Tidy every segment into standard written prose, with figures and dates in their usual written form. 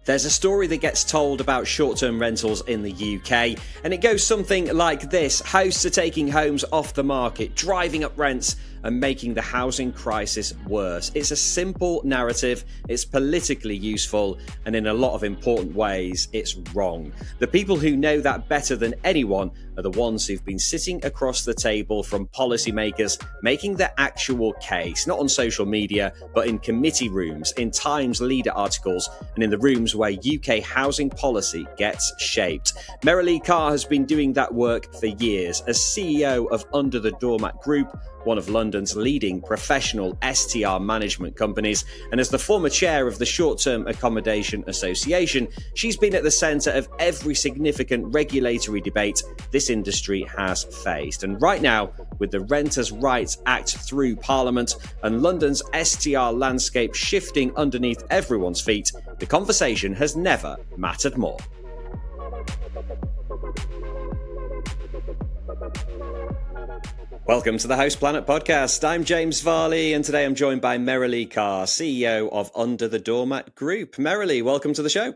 There's a story that gets told about short-term rentals in the UK, and it goes something like this. Hosts are taking homes off the market, driving up rents and making the housing crisis worse. It's a simple narrative, it's politically useful, and in a lot of important ways, it's wrong. The people who know that better than anyone are the ones who've been sitting across the table from policymakers, making the actual case, not on social media, but in committee rooms, in Times leader articles, and in the rooms where UK housing policy gets shaped. Merilee Karr has been doing that work for years as CEO of UnderTheDoormat Group, one of London's leading professional STR management companies, and as the former chair of the Term Accommodation Association, she's been at the centre of every significant regulatory debate this industry has faced. And right now, with the Renters' Rights Act through Parliament and London's STR landscape shifting underneath everyone's feet, the conversation has never mattered more. Welcome to the House Planet podcast. I'm James Varley, and today I'm joined by Merilee Karr, CEO of Under-the-Doormat Group. Merilee, welcome to the show.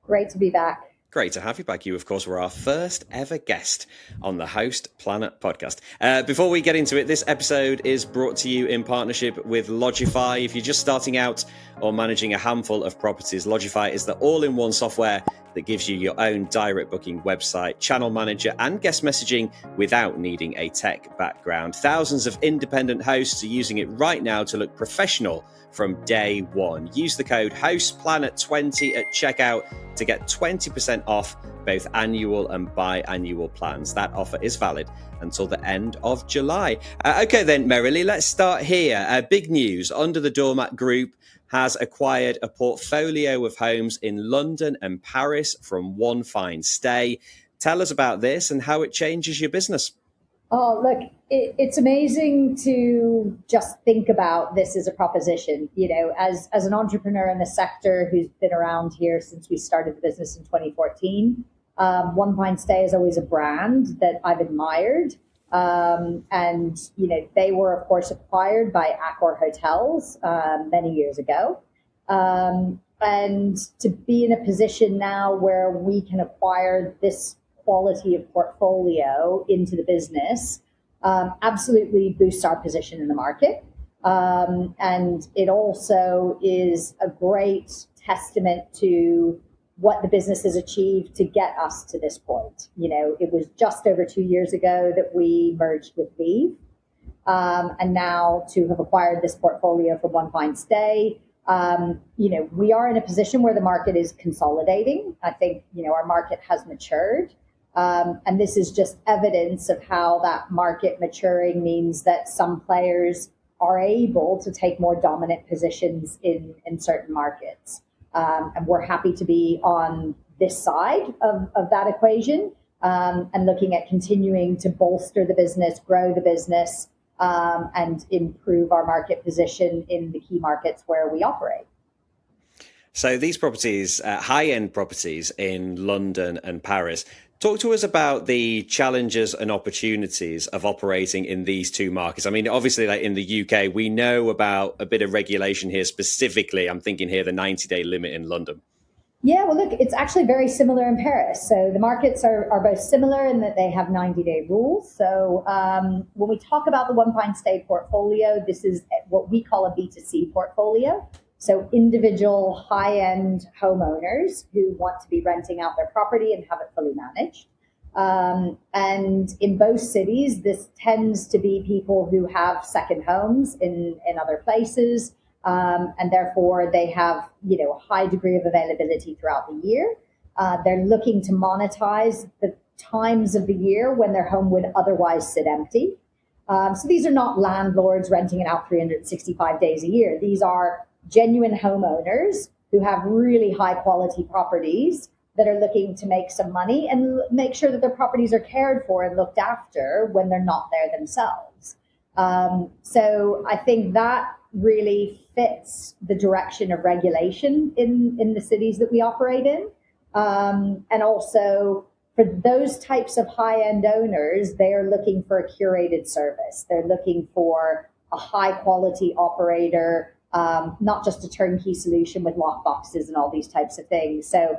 Great to be back. Great to have you back. You, of course, were our first ever guest on the Host Planet podcast. Before we get into it, this episode is brought to you in partnership with Lodgify. If you're just starting out or managing a handful of properties, Lodgify is the all-in-one software that gives you your own direct booking website, channel manager, and guest messaging without needing a tech background. Thousands of independent hosts are using it right now to look professional from day one. Use the code HOUSEPLANET20 at checkout to get 20% off both annual and biannual plans. That offer is valid until the end of July. Okay then, Merilee, let's start here. Big news. UnderTheDoormat Group has acquired a portfolio of homes in London and Paris from One Fine Stay. Tell us about this and how it changes your business. Oh, look, it's amazing to just think about this as a proposition. You know, as an entrepreneur in the sector who's been around here since we started the business in 2014, One Fine Stay is always a brand that I've admired. And, you know, they were, of course, acquired by Accor Hotels many years ago. And to be in a position now where we can acquire this quality of portfolio into the business absolutely boosts our position in the market. And it also is a great testament to what the business has achieved to get us to this point. You know, it was just over 2 years ago that we merged with Vive. And now to have acquired this portfolio from One Fine Stay, you know, we are in a position where the market is consolidating. I think, you know, our market has matured. And this is just evidence of how that market maturing means that some players are able to take more dominant positions in certain markets. And we're happy to be on this side of that equation and looking at continuing to bolster the business, grow the business, and improve our market position in the key markets where we operate. So these properties, high-end properties in London and Paris, talk to us about the challenges and opportunities of operating in these two markets. I mean, obviously, like in the UK, we know about a bit of regulation here specifically. I'm thinking here the 90-day limit in London. Yeah, well, look, it's actually very similar in Paris. So the markets are both similar in that they have 90-day rules. So when we talk about the One Fine Stay portfolio, this is what we call a B2C portfolio. So individual high-end homeowners who want to be renting out their property and have it fully managed. And in both cities, this tends to be people who have second homes in other places. And therefore they have, you know, a high degree of availability throughout the year. They're looking to monetize the times of the year when their home would otherwise sit empty. So these are not landlords renting it out 365 days a year. These are genuine homeowners who have really high quality properties that are looking to make some money and make sure that their properties are cared for and looked after when they're not there themselves. So I think that really fits the direction of regulation in the cities that we operate in. And also for those types of high-end owners, they are looking for a curated service. They're looking for a high quality operator not just a turnkey solution with lock boxes and all these types of things. So,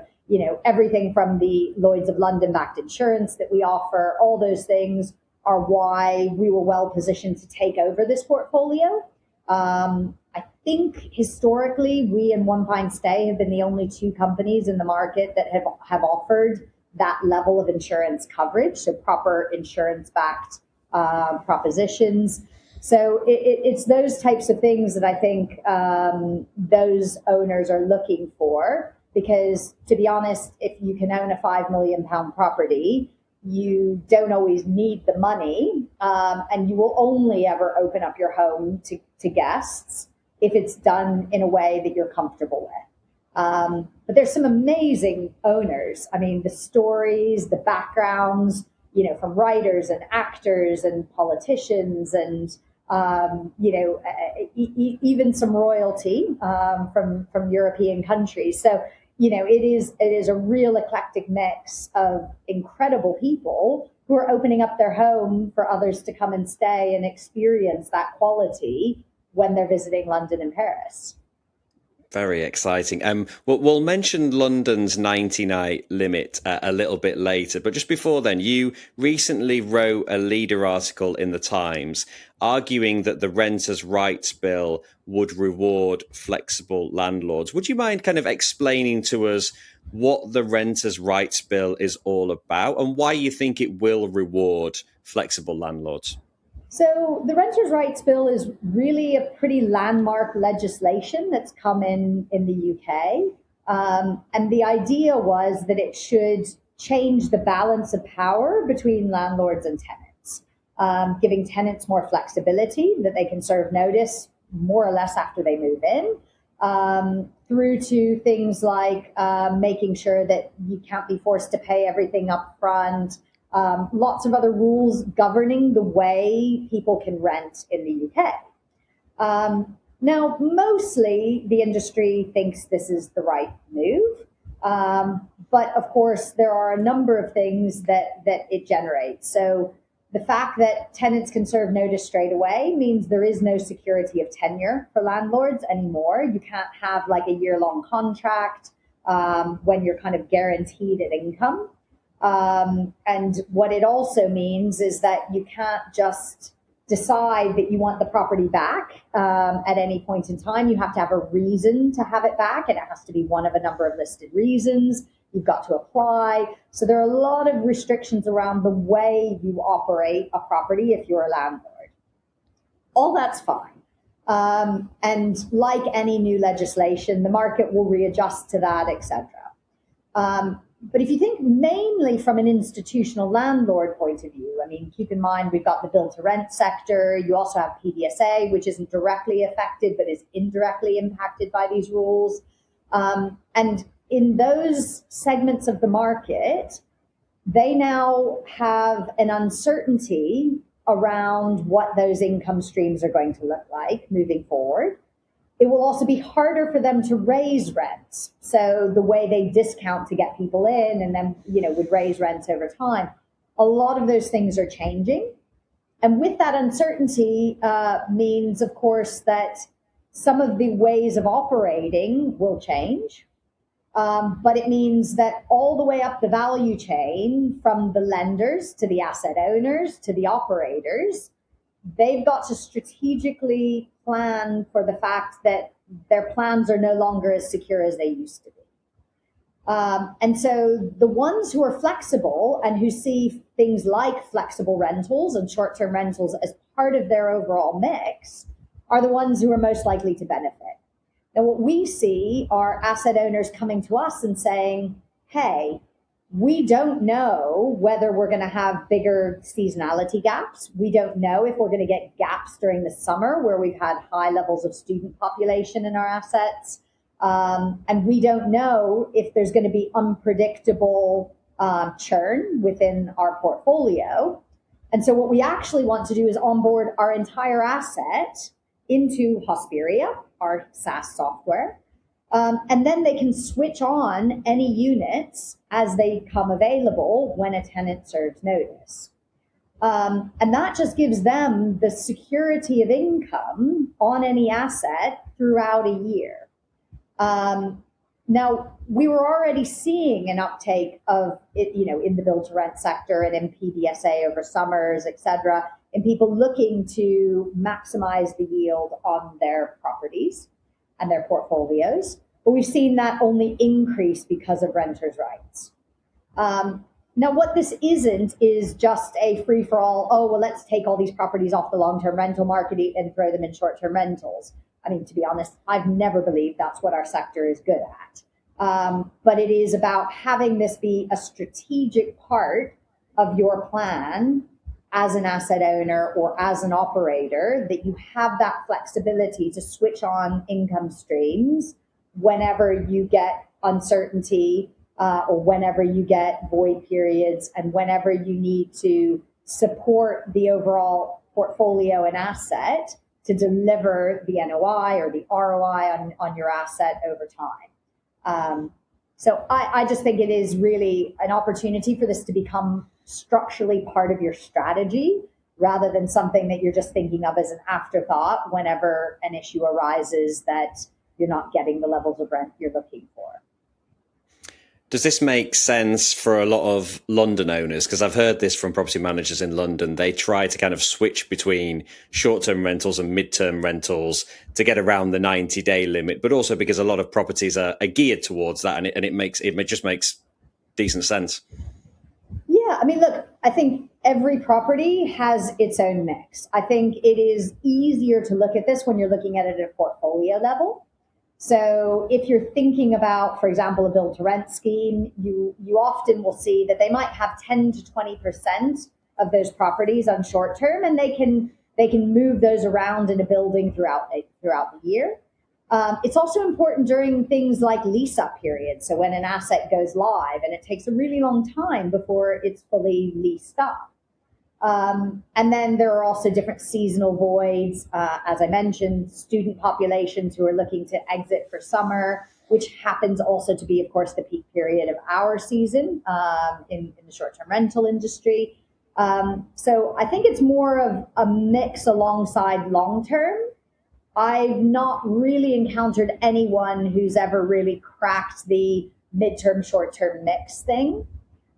everything from the Lloyd's of London backed insurance that we offer, all those things are why we were well positioned to take over this portfolio. I think historically, we and One Pine Stay have been the only two companies in the market that have offered that level of insurance coverage, so proper insurance-backed propositions. So it's those types of things that I think those owners are looking for, because to be honest, if you can own a £5 million property, you don't always need the money, and you will only ever open up your home to guests if it's done in a way that you're comfortable with. But there's some amazing owners. I mean, the stories, the backgrounds, from writers and actors and politicians and, even some royalty from European countries. So, it is a real eclectic mix of incredible people who are opening up their home for others to come and stay and experience that quality when they're visiting London and Paris. Very exciting. We'll mention London's 90-night limit a little bit later, but just before then, you recently wrote a leader article in the Times arguing that the Renters' Rights Bill would reward flexible landlords. Would you mind kind of explaining to us what the Renters' Rights Bill is all about and why you think it will reward flexible landlords? So the Renters' Rights Bill is really a pretty landmark legislation that's come in the UK. And the idea was that it should change the balance of power between landlords and tenants, giving tenants more flexibility, that they can serve notice more or less after they move in, through to things like making sure that you can't be forced to pay everything up front. Lots of other rules governing the way people can rent in the UK. Now, mostly the industry thinks this is the right move. But of course, there are a number of things that it generates. So the fact that tenants can serve notice straight away means there is no security of tenure for landlords anymore. You can't have like a year-long contract when you're kind of guaranteed an income. And what it also means is that you can't just decide that you want the property back at any point in time. You have to have a reason to have it back, and it has to be one of a number of listed reasons. You've got to apply. So there are a lot of restrictions around the way you operate a property if you're a landlord. All that's fine. And like any new legislation, the market will readjust to that, etc. But if you think mainly from an institutional landlord point of view, I mean, keep in mind, we've got the build-to-rent sector. You also have PBSA, which isn't directly affected, but is indirectly impacted by these rules. And in those segments of the market, they now have an uncertainty around what those income streams are going to look like moving forward. It will also be harder for them to raise rents. So the way they discount to get people in and then, would raise rents over time. A lot of those things are changing. And with that uncertainty means, of course, that some of the ways of operating will change. But it means that all the way up the value chain, from the lenders to the asset owners to the operators, they've got to strategically plan for the fact that their plans are no longer as secure as they used to be. And so the ones who are flexible and who see things like flexible rentals and short-term rentals as part of their overall mix are the ones who are most likely to benefit. Now, what we see are asset owners coming to us and saying, hey, we don't know whether we're going to have bigger seasonality gaps. We don't know if we're going to get gaps during the summer where we've had high levels of student population in our assets. And we don't know if there's going to be unpredictable churn within our portfolio. And so what we actually want to do is onboard our entire asset into Hosperia, our SaaS software. And then they can switch on any units as they come available when a tenant serves notice. And that just gives them the security of income on any asset throughout a year. Now, we were already seeing an uptake of it, in the build to rent sector and in PBSA over summers, et cetera, and people looking to maximize the yield on their properties and their portfolios. But we've seen that only increase because of renters' rights. Now, what this isn't is just a free-for-all, oh, well, let's take all these properties off the long-term rental market and throw them in short-term rentals. I mean, to be honest, I've never believed that's what our sector is good at. But it is about having this be a strategic part of your plan as an asset owner or as an operator, that you have that flexibility to switch on income streams whenever you get uncertainty, or whenever you get void periods, and whenever you need to support the overall portfolio and asset to deliver the NOI or the ROI on your asset over time. So I just think it is really an opportunity for this to become structurally part of your strategy, rather than something that you're just thinking of as an afterthought whenever an issue arises that you're not getting the levels of rent you're looking for. Does this make sense for a lot of London owners? Because I've heard this from property managers in London. They try to kind of switch between short-term rentals and mid-term rentals to get around the 90-day limit, but also because a lot of properties are geared towards that, and it just makes decent sense. Yeah, I mean, look, I think every property has its own mix. I think it is easier to look at this when you're looking at it at a portfolio level. So if you're thinking about, for example, a build to rent scheme, you often will see that they might have 10 to 20% of those properties on short term, and they can move those around in a building throughout the year. It's also important during things like lease up periods. So when an asset goes live and it takes a really long time before it's fully leased up. And then there are also different seasonal voids, as I mentioned, student populations who are looking to exit for summer, which happens also to be, of course, the peak period of our season in the short-term rental industry. So I think it's more of a mix alongside long-term. I've not really encountered anyone who's ever really cracked the midterm, short-term mix thing.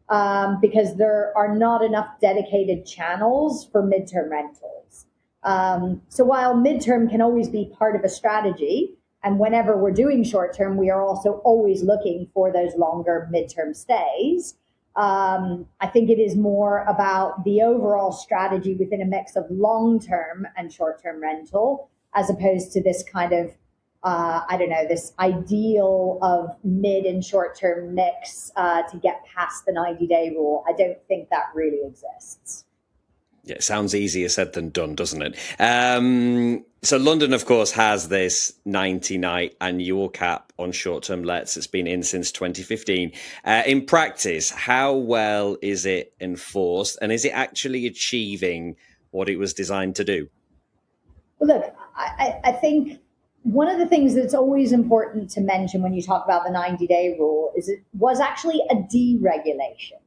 Because there are not enough dedicated channels for midterm rentals. So while midterm can always be part of a strategy, and whenever we're doing short term, we are also always looking for those longer midterm stays, I think it is more about the overall strategy within a mix of long-term and short-term rental, as opposed to this kind of this ideal of mid and short-term mix to get past the 90-day rule. I don't think that really exists. Yeah, it sounds easier said than done, doesn't it? So London, of course, has this 90-night annual cap on short-term lets. It's been in since 2015. In practice, how well is it enforced, and is it actually achieving what it was designed to do? Well, look, I think one of the things that's always important to mention when you talk about the 90-day rule is it was actually a deregulation.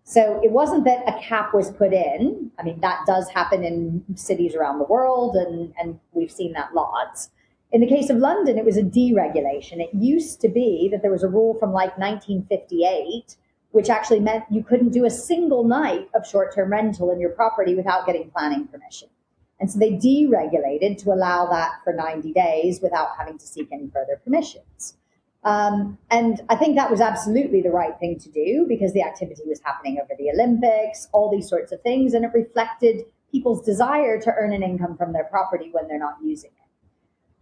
So it wasn't that a cap was put in. I mean, that does happen in cities around the world, and we've seen that lots. In the case of London, it was a deregulation. It used to be that there was a rule from like 1958, which actually meant you couldn't do a single night of short-term rental in your property without getting planning permission. And so they deregulated to allow that for 90 days without having to seek any further permissions. And I think that was absolutely the right thing to do, because the activity was happening over the Olympics, all these sorts of things, and it reflected people's desire to earn an income from their property when they're not using it.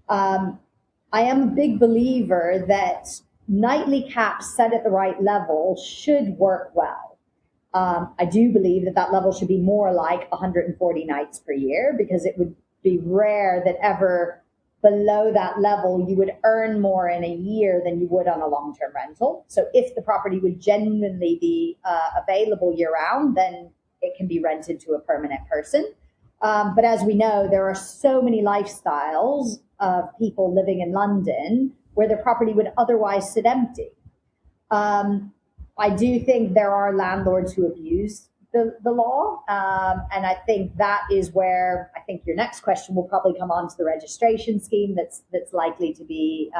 I am a big believer that nightly caps set at the right level should work well. I do believe that level should be more like 140 nights per year, because it would be rare that ever below that level you would earn more in a year than you would on a long-term rental. So if the property would genuinely be available year-round, then it can be rented to a permanent person. But as we know, there are so many lifestyles of people living in London where their property would otherwise sit empty. I do think there are landlords who abuse the law. And I think that is where I think your next question will probably come on to the registration scheme that's likely to be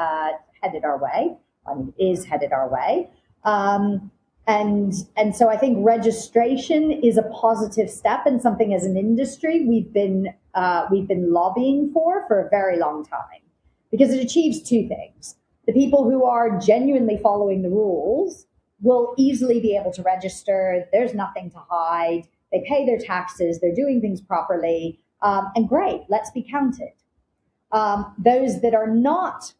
headed our way. I mean, is headed our way. And so I think registration is a positive step and something as an industry we've been lobbying for a very long time, because it achieves two things. The people who are genuinely following the rules will easily be able to register. There's nothing to hide. They pay their taxes. They're doing things properly. And great, let's be counted. Those that are not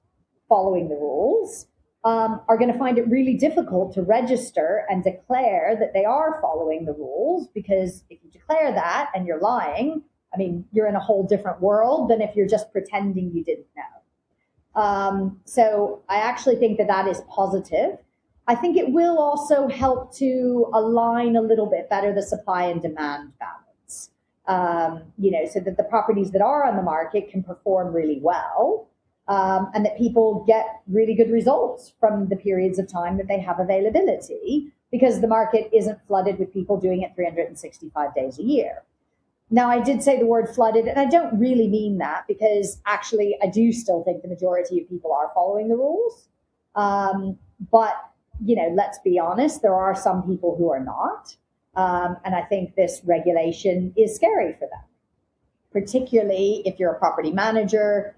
following the rules are going to find it really difficult to register and declare that they are following the rules, because if you declare that and you're lying, I mean, you're in a whole different world than if you're just pretending you didn't know. So I actually think that is positive. I think it will also help to align a little bit better the supply and demand balance, so that the properties that are on the market can perform really well, and that people get really good results from the periods of time that they have availability, because the market isn't flooded with people doing it 365 days a year. Now, I did say the word flooded, and I don't really mean that, because actually I do still think the majority of people are following the rules. But let's be honest, there are some people who are not. And I think this regulation is scary for them, particularly if you're a property manager.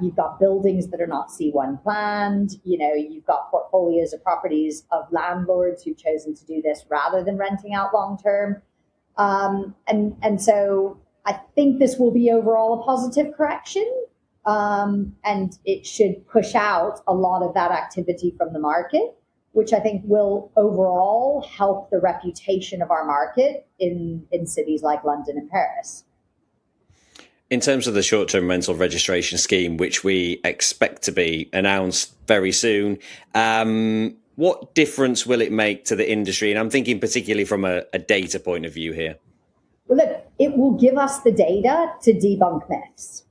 You've got buildings that are not C1 planned. You've got portfolios of properties of landlords who've chosen to do this rather than renting out long term. And so I think this will be overall a positive correction. And it should push out a lot of that activity from the market, which I think will overall help the reputation of our market in cities like London and Paris. In terms of the short-term rental registration scheme, which we expect to be announced very soon, what difference will it make to the industry? And I'm thinking particularly from a data point of view here. Well, look, it will give us the data to debunk myths.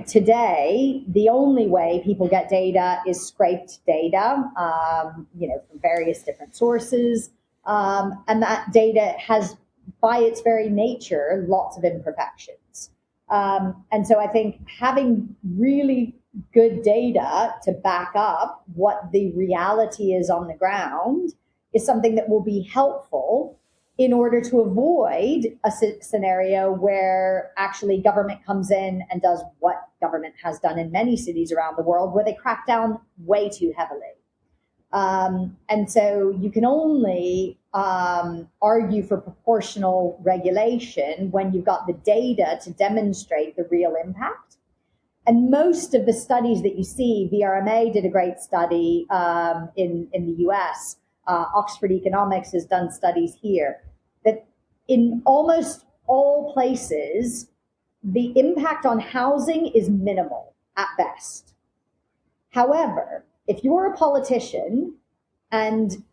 Today, the only way people get data is scraped data, from various different sources. And that data has, by its very nature, lots of imperfections. And so I think having really good data to back up what the reality is on the ground is something that will be helpful in order to avoid a scenario where actually government comes in and does what government has done in many cities around the world, where they crack down way too heavily. And so you can only argue for proportional regulation when you've got the data to demonstrate the real impact. And most of the studies that you see, VRMA did a great study in the US. Oxford Economics has done studies here, that in almost all places, the impact on housing is minimal at best. However, if you're a politician and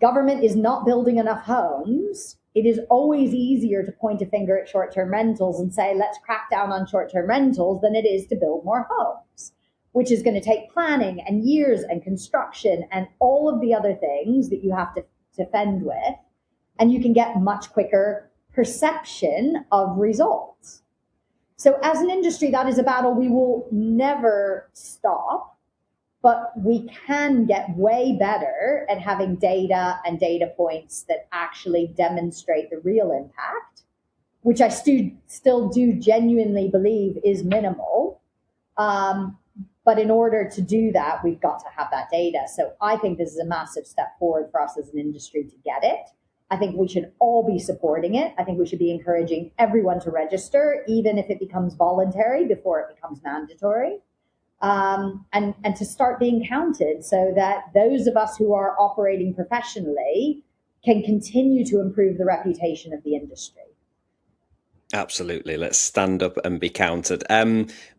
government is not building enough homes, it is always easier to point a finger at short-term rentals and say, let's crack down on short-term rentals, than it is to build more homes, which is going to take planning and years and construction and all of the other things that you have to fend with. And you can get much quicker perception of results. So as an industry, that is a battle we will never stop, but we can get way better at having data and data points that actually demonstrate the real impact, which I still do genuinely believe is minimal. But in order to do that, we've got to have that data. So I think this is a massive step forward for us as an industry to get it. I think we should all be supporting it. I think we should be encouraging everyone to register, even if it becomes voluntary before it becomes mandatory, and to start being counted, so that those of us who are operating professionally can continue to improve the reputation of the industry. Absolutely. Let's stand up and be counted.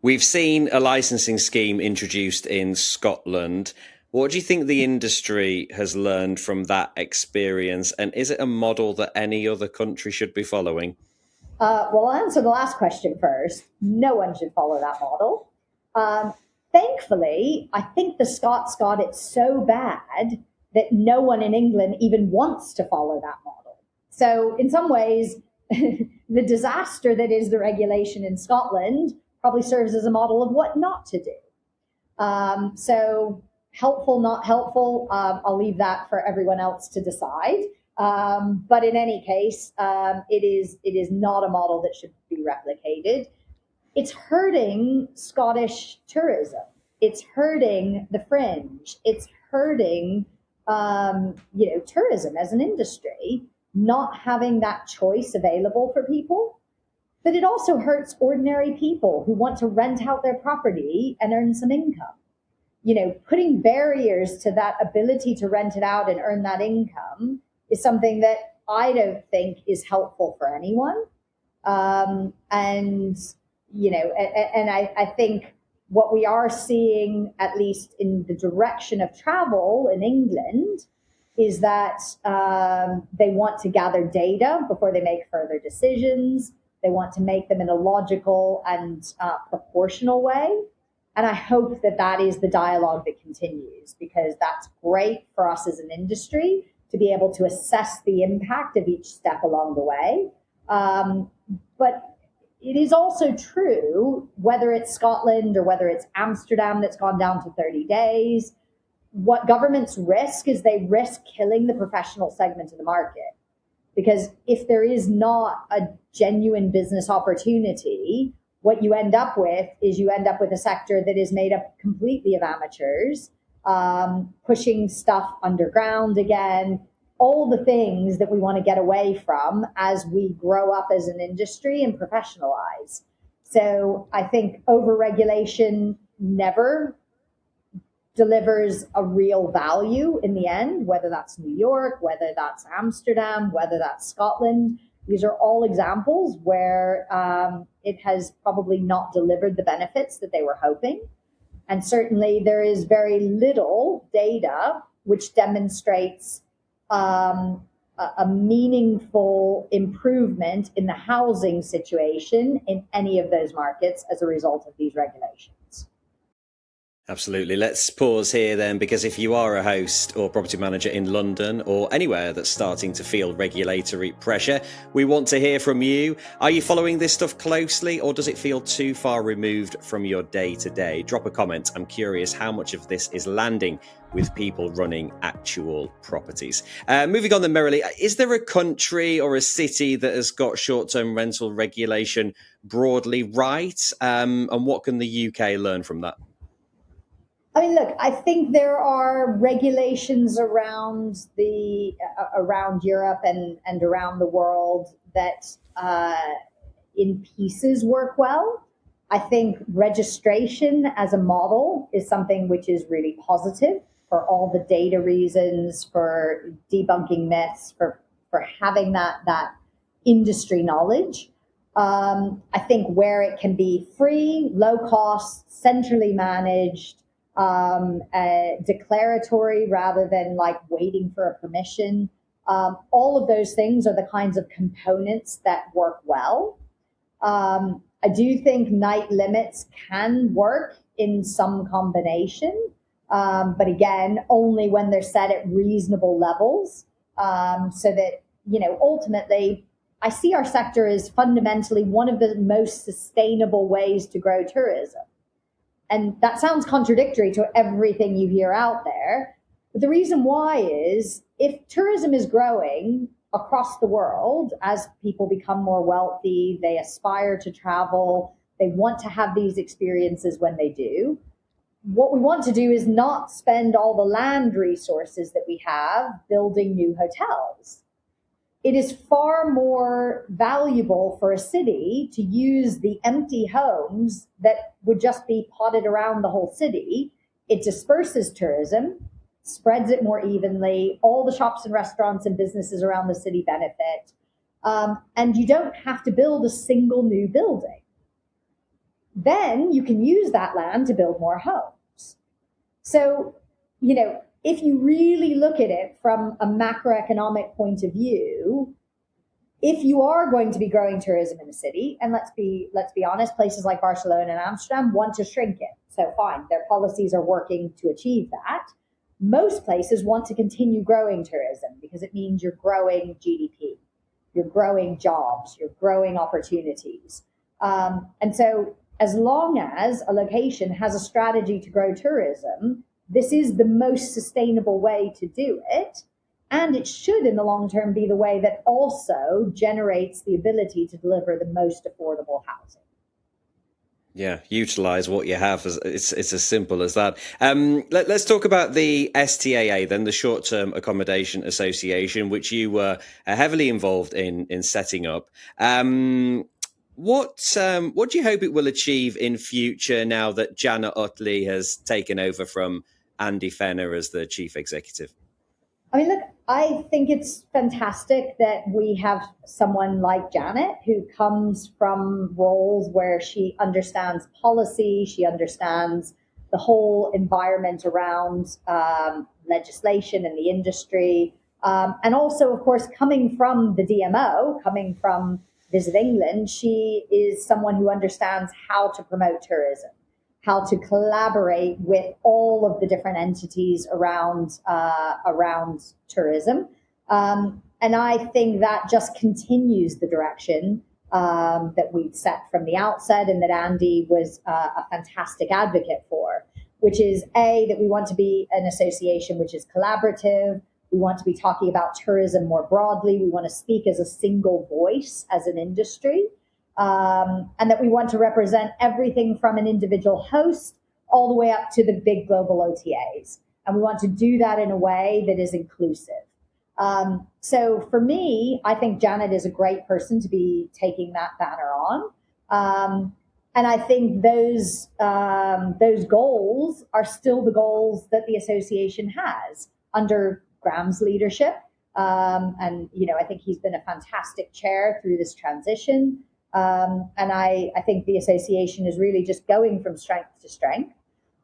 We've seen a licensing scheme introduced in Scotland. What do you think the industry has learned from that experience? And is it a model that any other country should be following? Well, I'll answer the last question first. No one should follow that model. Thankfully, I think the Scots got it so bad that no one in England even wants to follow that model. So in some ways, the disaster that is the regulation in Scotland probably serves as a model of what not to do. So helpful, not helpful, I'll leave that for everyone else to decide. But in any case, it is not a model that should be replicated. It's hurting Scottish tourism. It's hurting the fringe. It's hurting, tourism as an industry, not having that choice available for people. But it also hurts ordinary people who want to rent out their property and earn some income. Putting barriers to that ability to rent it out and earn that income is something that I don't think is helpful for anyone. And I think what we are seeing, at least in the direction of travel in England, is that they want to gather data before they make further decisions. They want to make them in a logical and proportional way. And I hope that that is the dialogue that continues, because that's great for us as an industry to be able to assess the impact of each step along the way. But it is also true, whether it's Scotland or whether it's Amsterdam that's gone down to 30 days, what governments risk is they risk killing the professional segment of the market. Because if there is not a genuine business opportunity, what you end up with is a sector that is made up completely of amateurs, pushing stuff underground again, all the things that we want to get away from as we grow up as an industry and professionalize. So I think overregulation never delivers a real value in the end, whether that's New York, whether that's Amsterdam, whether that's Scotland. These are all examples where it has probably not delivered the benefits that they were hoping. And certainly there is very little data which demonstrates a meaningful improvement in the housing situation in any of those markets as a result of these regulations. Absolutely. Let's pause here then, because if you are a host or property manager in London or anywhere that's starting to feel regulatory pressure, we want to hear from you. Are you following this stuff closely, or does it feel too far removed from your day-to-day? Drop a comment. I'm curious how much of this is landing with people running actual properties. Moving on then, Merilee, is there a country or a city that has got short-term rental regulation broadly right? And what can the UK learn from that? I mean, look, I think there are regulations around Europe and around the world that in pieces work well. I think registration as a model is something which is really positive for all the data reasons, for debunking myths, for having that industry knowledge. I think where it can be free, low cost, centrally managed, declaratory rather than like waiting for a permission. All of those things are the kinds of components that work well. I do think night limits can work in some combination, but again, only when they're set at reasonable levels, so that, ultimately, I see our sector as fundamentally one of the most sustainable ways to grow tourism. And that sounds contradictory to everything you hear out there. But the reason why is if tourism is growing across the world, as people become more wealthy, they aspire to travel, they want to have these experiences when they do. What we want to do is not spend all the land resources that we have building new hotels. It is far more valuable for a city to use the empty homes that would just be potted around the whole city. It disperses tourism, spreads it more evenly. All the shops and restaurants and businesses around the city benefit. And you don't have to build a single new building. Then you can use that land to build more homes. So, if you really look at it from a macroeconomic point of view, if you are going to be growing tourism in a city, and let's be honest, places like Barcelona and Amsterdam want to shrink it. So fine, their policies are working to achieve that. Most places want to continue growing tourism because it means you're growing GDP. you're growing jobs, you're growing opportunities. And so as long as a location has a strategy to grow tourism, this is the most sustainable way to do it. And it should, in the long term, be the way that also generates the ability to deliver the most affordable housing. Yeah, utilize what you have. It's as simple as that. Let's talk about the STAA then, the Short Term Accommodation Association, which you were heavily involved in setting up. What do you hope it will achieve in future now that Janet Uttley has taken over from Andy Fenner as the chief executive? I mean, look, I think it's fantastic that we have someone like Janet who comes from roles where she understands policy, she understands the whole environment around legislation in the industry. And also, of course, coming from the DMO, coming from Visit England, she is someone who understands how to promote tourism, how to collaborate with all of the different entities around tourism. And I think that just continues the direction that we'd set from the outset and that Andy was a fantastic advocate for, which is that we want to be an association which is collaborative. We want to be talking about tourism more broadly. We want to speak as a single voice as an industry. And that we want to represent everything from an individual host all the way up to the big global OTAs. And we want to do that in a way that is inclusive. So for me, I think Janet is a great person to be taking that banner on. And I think those goals are still the goals that the association has under Graham's leadership. And, I think he's been a fantastic chair through this transition. And I think the association is really just going from strength to strength.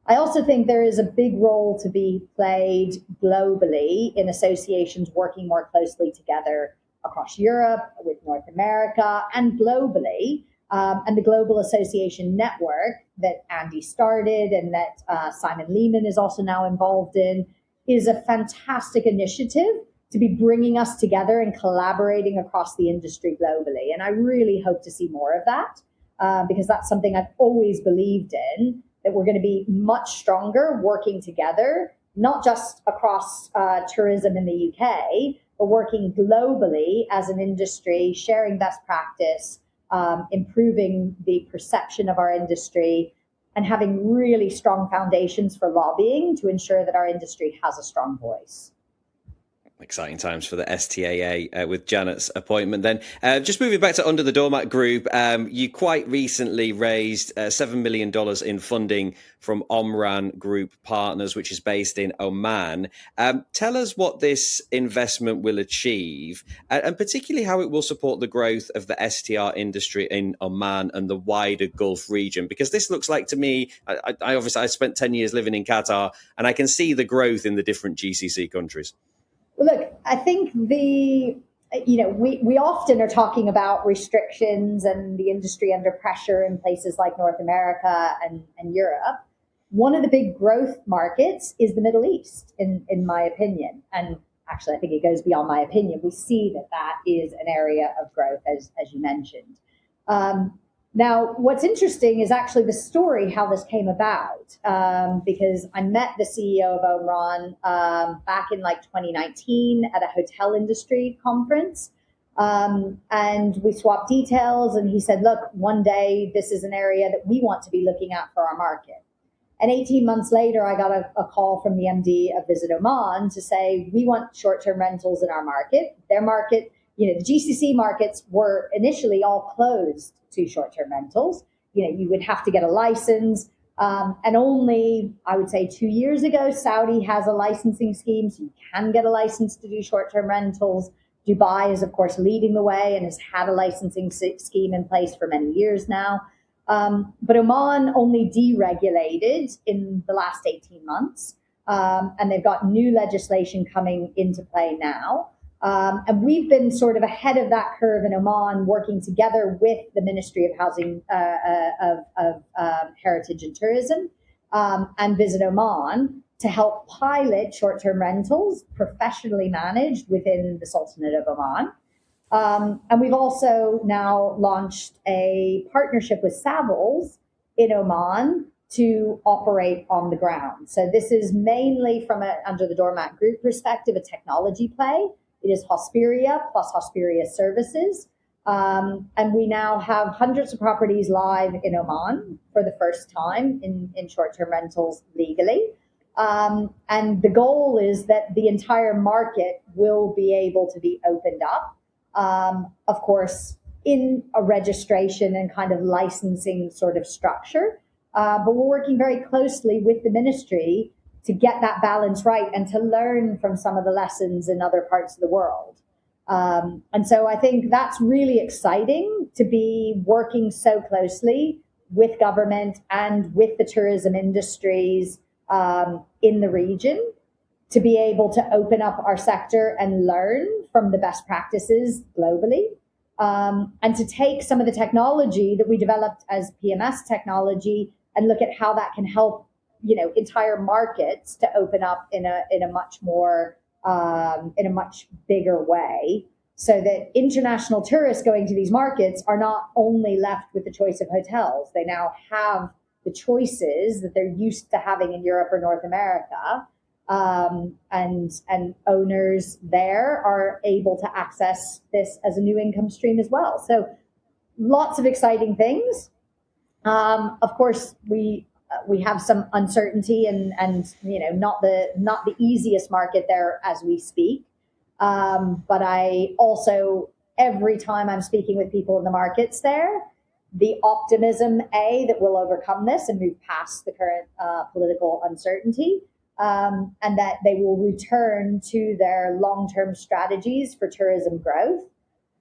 I also think there is a big role to be played globally in associations working more closely together across Europe, with North America, and globally. And the Global Association Network that Andy started and that Simon Lehman is also now involved in is a fantastic initiative to be bringing us together and collaborating across the industry globally. And I really hope to see more of that because that's something I've always believed in, that we're going to be much stronger working together, not just across tourism in the UK, but working globally as an industry, sharing best practice, improving the perception of our industry, and having really strong foundations for lobbying to ensure that our industry has a strong voice. Exciting times for the STAA with Janet's appointment. Then just moving back to Under the Doormat Group, you quite recently raised $7 million in funding from Omran Group Partners, which is based in Oman. Tell us what this investment will achieve and particularly how it will support the growth of the STR industry in Oman and the wider Gulf region, because this looks like to me, I spent 10 years living in Qatar and I can see the growth in the different GCC countries. Well, look, I think we often are talking about restrictions and the industry under pressure in places like North America and Europe. One of the big growth markets is the Middle East, in my opinion. And actually, I think it goes beyond my opinion. We see that is an area of growth, as you mentioned. Now, what's interesting is actually the story, how this came about, because I met the CEO of Oman back in 2019 at a hotel industry conference. And we swapped details and he said, look, one day this is an area that we want to be looking at for our market. And 18 months later, I got a call from the MD of Visit Oman to say, we want short-term rentals in our market. Their market, the GCC markets were initially all closed to short-term rentals. You would have to get a license. And only, I would say 2 years ago, Saudi has a licensing scheme, so you can get a license to do short-term rentals. Dubai is, of course, leading the way and has had a licensing scheme in place for many years now. But Oman only deregulated in the last 18 months. And they've got new legislation coming into play now. And we've been sort of ahead of that curve in Oman, working together with the Ministry of Housing, Heritage and Tourism and Visit Oman to help pilot short-term rentals professionally managed within the Sultanate of Oman. And we've also now launched a partnership with Savills in Oman to operate on the ground. So this is mainly from an UnderTheDoormat Group perspective, a technology play. It is Hosperia plus Hosperia services. And we now have hundreds of properties live in Oman for the first time in short-term rentals legally. And the goal is that the entire market will be able to be opened up. Of course, in a registration and kind of licensing sort of structure. But we're working very closely with the ministry to get that balance right and to learn from some of the lessons in other parts of the world. And so I think that's really exciting to be working so closely with government and with the tourism industries in the region to be able to open up our sector and learn from the best practices globally, and to take some of the technology that we developed as PMS technology and look at how that can help, entire markets to open up in a much more in a much bigger way, so that international tourists going to these markets are not only left with the choice of hotels. They now have the choices that they're used to having in Europe or North America. And owners there are able to access this as a new income stream as well. So lots of exciting things. Of course, we have some uncertainty and not the easiest market there as we speak. But I also, every time I'm speaking with people in the markets there, the optimism, that we'll overcome this and move past the current political uncertainty. And that they will return to their long-term strategies for tourism growth,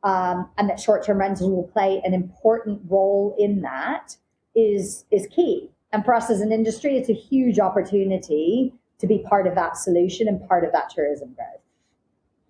and that short-term rentals will play an important role in that is key. And for us as an industry, it's a huge opportunity to be part of that solution and part of that tourism growth.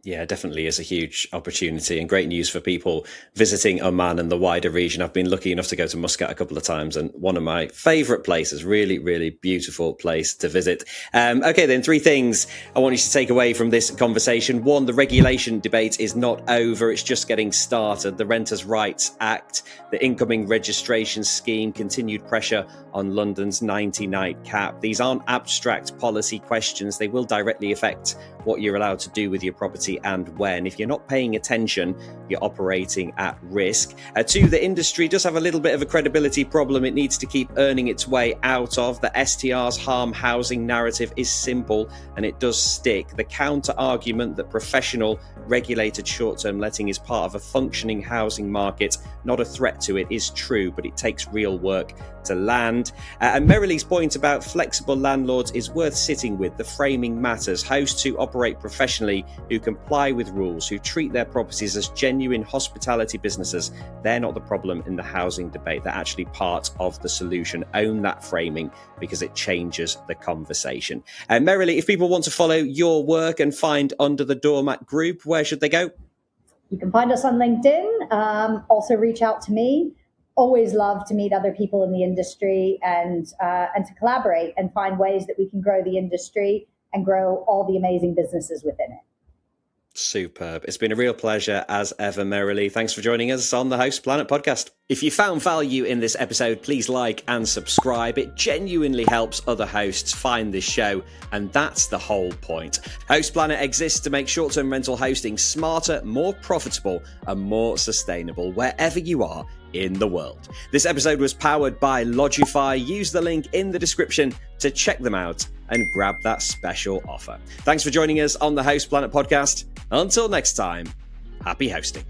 Yeah, definitely is a huge opportunity and great news for people visiting Oman and the wider region. I've been lucky enough to go to Muscat a couple of times, and one of my favorite places, really, really beautiful place to visit. Okay, then 3 things I want you to take away from this conversation. 1, the regulation debate is not over. It's just getting started. The Renters' Rights Act, the incoming registration scheme, continued pressure on London's 90-night cap. These aren't abstract policy questions. They will directly affect what you're allowed to do with your property and when. If you're not paying attention, you're operating at risk. 2, the industry does have a little bit of a credibility problem it needs to keep earning its way out of. The STR's harm housing narrative is simple and it does stick. The counter argument that professional regulated short-term letting is part of a functioning housing market, not a threat to it, is true, but it takes real work to land. And Merilee's point about flexible landlords is worth sitting with. The framing matters. Hosts who operate professionally, who comply with rules, who treat their properties as genuine hospitality businesses, they're not the problem in the housing debate. They're actually part of the solution. Own that framing because it changes the conversation. And Merilee, if people want to follow your work and find Under the Doormat Group, where should they go? You can find us on LinkedIn. Also reach out to me. Always love to meet other people in the industry and to collaborate and find ways that we can grow the industry and grow all the amazing businesses within it. Superb. It's been a real pleasure as ever, Merilee. Thanks for joining us on the Host Planet podcast. If you found value in this episode, please like and subscribe. It genuinely helps other hosts find this show, and that's the whole point. Host Planet exists to make short-term rental hosting smarter, more profitable, and more sustainable wherever you are in the world. This episode was powered by Lodgify. Use the link in the description to check them out and grab that special offer. Thanks for joining us on the Host Planet podcast. Until next time, happy hosting.